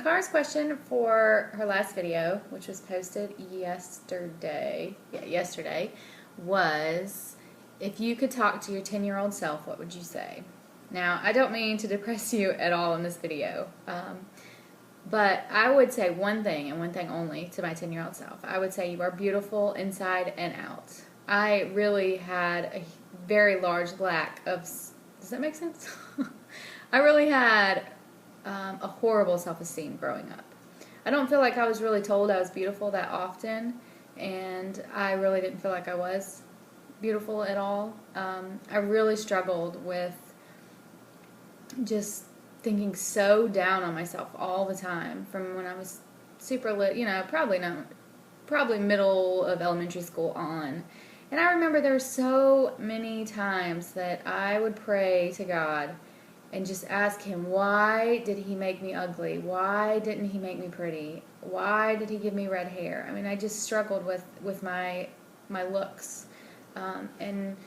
Kara's question for her last video, which was posted yesterday, was, if you could talk to your 10-year-old self, what would you say? Now, I don't mean to depress you at all in this video, but I would say one thing and one thing only to my 10-year-old self. I would say you are beautiful inside and out. I really had a very large lack of, does that make sense? I really had a horrible self-esteem growing up. I don't feel like I was really told I was beautiful that often, and I really didn't feel like I was beautiful at all. I really struggled with just thinking so down on myself all the time from when I was super probably middle of elementary school on. And I remember there were so many times that I would pray to God and just ask him, why did he make me ugly? Why didn't he make me pretty? Why did he give me red hair? I mean, I just struggled with my looks. And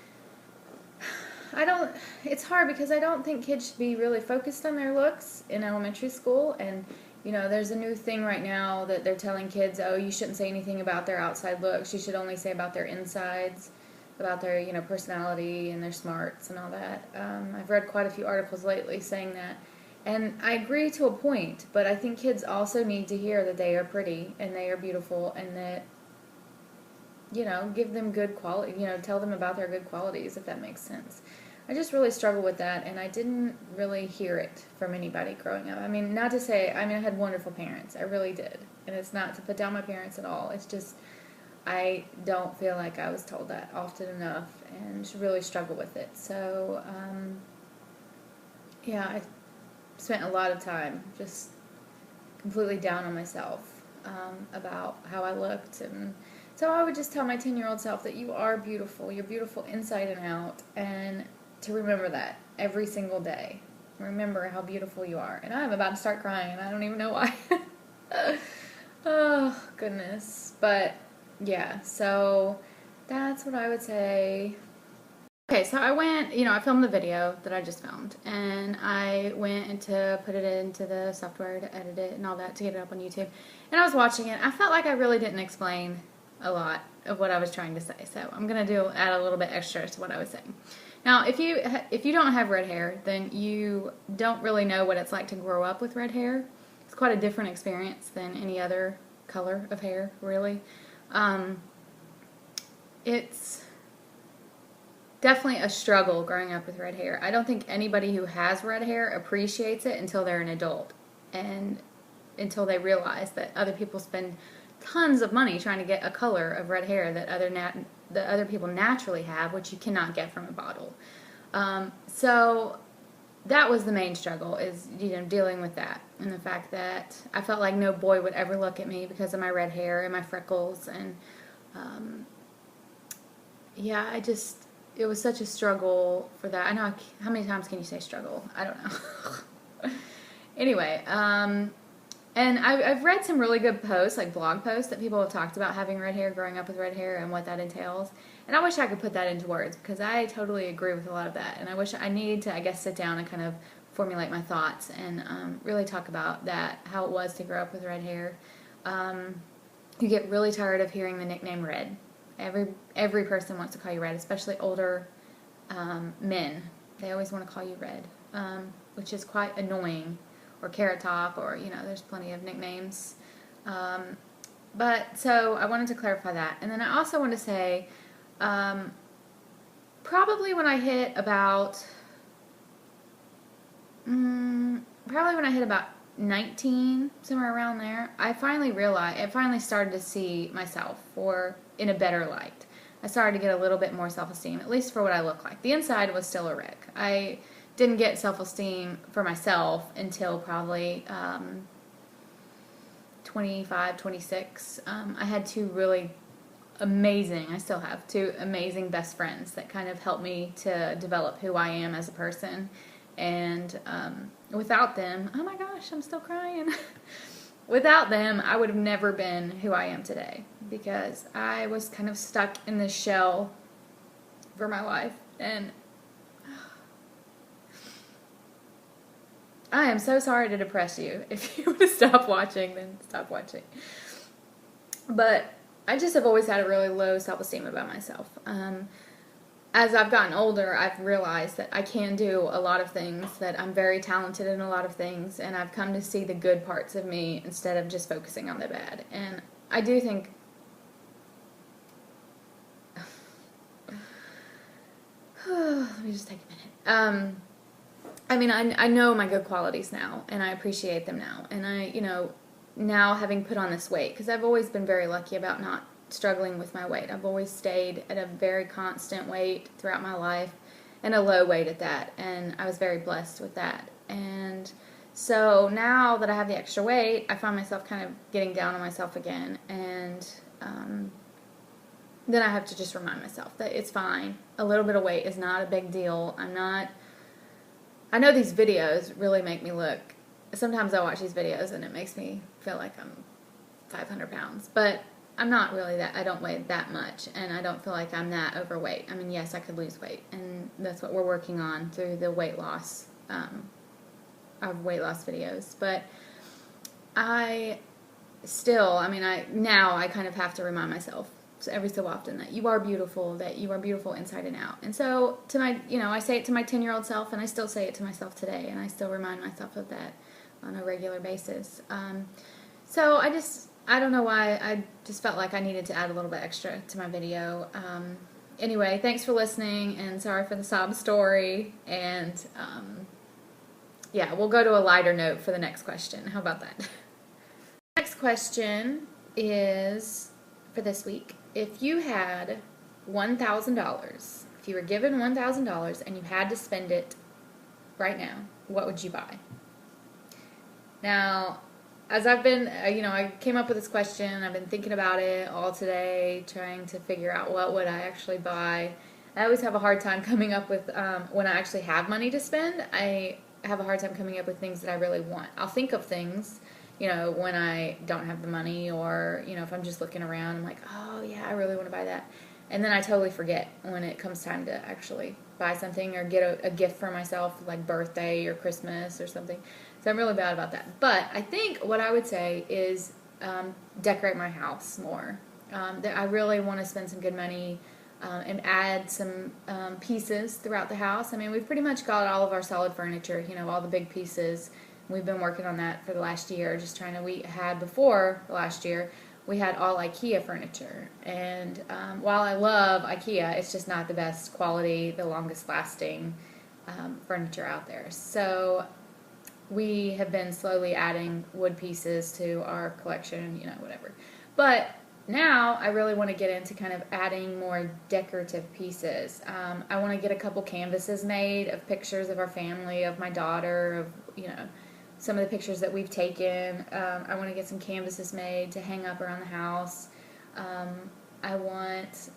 it's hard because I don't think kids should be really focused on their looks in elementary school. And, you know, there's a new thing right now that they're telling kids, oh, you shouldn't say anything about their outside looks. You should only say about their insides, about their, personality and their smarts and all that. I've read quite a few articles lately saying that. And I agree to a point, but I think kids also need to hear that they are pretty and they are beautiful and that, give them good quality, tell them about their good qualities, if that makes sense. I just really struggle with that, and I didn't really hear it from anybody growing up. I mean, not to say, I had wonderful parents. I really did. And it's not to put down my parents at all. It's just, I don't feel like I was told that often enough, and just really struggle with it. So, I spent a lot of time just completely down on myself about how I looked. And so I would just tell my 10-year-old self that you are beautiful. You're beautiful inside and out, and to remember that every single day. Remember how beautiful you are. And I'm about to start crying, and I don't even know why. Oh, goodness. But, yeah, so that's what I would say. Okay, so I went, I filmed the video that I just filmed, and I went to put it into the software to edit it and all that to get it up on YouTube. And I was watching it. I felt like I really didn't explain a lot of what I was trying to say, so I'm going to add a little bit extra to what I was saying. Now, if you don't have red hair, then you don't really know what it's like to grow up with red hair. It's quite a different experience than any other color of hair, really. It's definitely a struggle growing up with red hair. I don't think anybody who has red hair appreciates it until they're an adult and until they realize that other people spend tons of money trying to get a color of red hair that other people naturally have, which you cannot get from a bottle. So that was the main struggle, is dealing with that, and the fact that I felt like no boy would ever look at me because of my red hair and my freckles, and it was such a struggle for that. I know, how many times can you say struggle? I don't know. Anyway, and I've read some really good posts, like blog posts, that people have talked about having red hair, growing up with red hair, and what that entails. And I wish I could put that into words, because I totally agree with a lot of that. And I wish I needed to, sit down and kind of formulate my thoughts and really talk about that, how it was to grow up with red hair. You get really tired of hearing the nickname Red. Every person wants to call you Red, especially older men. They always want to call you Red, which is quite annoying. Or Carrot Top, or, there's plenty of nicknames. But, so, I wanted to clarify that. And then I also want to say, probably when I hit about 19, somewhere around there, I finally started to see myself in a better light. I started to get a little bit more self-esteem, at least for what I look like. The inside was still a wreck. I didn't get self-esteem for myself until probably 25, 26. I had I still have two amazing best friends that kind of helped me to develop who I am as a person. And without them, oh my gosh, I'm still crying. Without them, I would have never been who I am today, because I was kind of stuck in this shell for my life. And I am so sorry to depress you. If you want to stop watching, then stop watching. But I just have always had a really low self-esteem about myself. As I've gotten older, I've realized that I can do a lot of things, that I'm very talented in a lot of things, and I've come to see the good parts of me instead of just focusing on the bad. And I do think let me just take a minute. I mean, I know my good qualities now, and I appreciate them now. And now having put on this weight, because I've always been very lucky about not struggling with my weight. I've always stayed at a very constant weight throughout my life, and a low weight at that. And I was very blessed with that. And so now that I have the extra weight, I find myself kind of getting down on myself again. And then I have to just remind myself that it's fine. A little bit of weight is not a big deal. I know these videos really make me look, sometimes I watch these videos and it makes me feel like I'm 500 pounds, but I'm not really that, I don't weigh that much, and I don't feel like I'm that overweight. I mean, yes, I could lose weight, and that's what we're working on through the weight loss, our weight loss videos, but now I kind of have to remind myself every so often that you are beautiful inside and out. And so I say it to my 10-year-old self, and I still say it to myself today, and I still remind myself of that on a regular basis. So I don't know why, I just felt like I needed to add a little bit extra to my video. Anyway, thanks for listening, and sorry for the sob story, and yeah, we'll go to a lighter note for the next question. How about that? Next question is for this week. If you had $1,000, if you were given $1,000 and you had to spend it right now, what would you buy? Now, as I've been, I came up with this question. I've been thinking about it all today, trying to figure out what would I actually buy. I always have a hard time coming up with, when I actually have money to spend, I have a hard time coming up with things that I really want. I'll think of things, when I don't have the money, or, if I'm just looking around, I'm like, oh yeah, I really want to buy that. And then I totally forget when it comes time to actually buy something or get a gift for myself, like birthday or Christmas or something. So I'm really bad about that. But I think what I would say is decorate my house more. I really want to spend some good money and add some pieces throughout the house. I mean, we've pretty much got all of our solid furniture, all the big pieces. We've been working on that for the last year, we had before the last year, we had all IKEA furniture. And while I love IKEA, it's just not the best quality, the longest lasting furniture out there. So we have been slowly adding wood pieces to our collection, whatever. But now I really want to get into kind of adding more decorative pieces. I want to get a couple canvases made of pictures of our family, of my daughter, of, some of the pictures that we've taken. I want to get some canvases made to hang up around the house. I want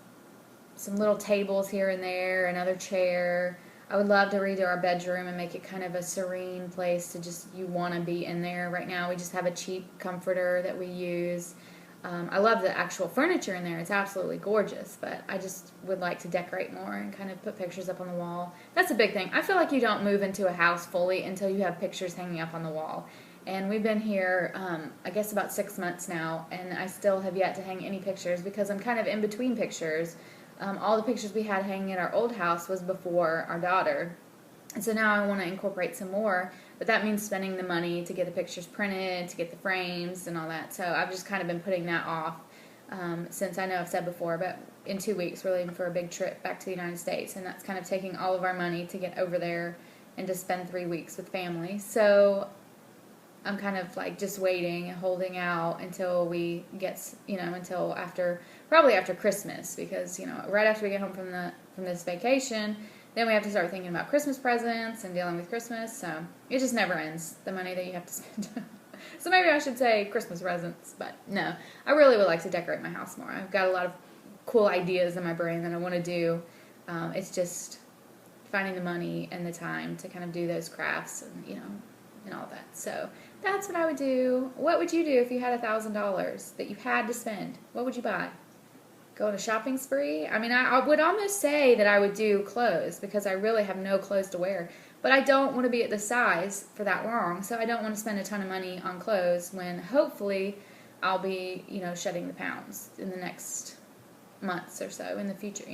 some little tables here and there, another chair. I would love to redo our bedroom and make it kind of a serene place to you want to be in there. Right now we just have a cheap comforter that we use. I love the actual furniture in there. It's absolutely gorgeous, but I just would like to decorate more and kind of put pictures up on the wall. That's a big thing. I feel like you don't move into a house fully until you have pictures hanging up on the wall. And we've been here, I guess about 6 months now, and I still have yet to hang any pictures because I'm kind of in between pictures. All the pictures we had hanging at our old house was before our daughter. And so now I want to incorporate some more, but that means spending the money to get the pictures printed, to get the frames and all that. So I've just kind of been putting that off since I know I've said before, but in 2 weeks we're leaving for a big trip back to the United States, and that's kind of taking all of our money to get over there and to spend 3 weeks with family. So I'm kind of like just waiting and holding out until we get, until probably after Christmas, because, right after we get home from this vacation, then we have to start thinking about Christmas presents and dealing with Christmas. So it just never ends, the money that you have to spend. So maybe I should say Christmas presents, but no, I really would like to decorate my house more. I've got a lot of cool ideas in my brain that I want to do. It's just finding the money and the time to kind of do those crafts and, and all that. So that's what I would do. What would you do if you had $1,000 that you had to spend? What would you buy? Go on a shopping spree? I mean, I would almost say that I would do clothes, because I really have no clothes to wear. But I don't want to be at the size for that long, so I don't want to spend a ton of money on clothes when hopefully I'll be, shedding the pounds in the next months or so in the future,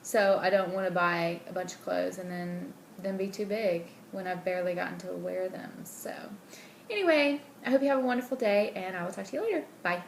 So I don't want to buy a bunch of clothes and then them be too big when I've barely gotten to wear them. So anyway, I hope you have a wonderful day, and I will talk to you later. Bye.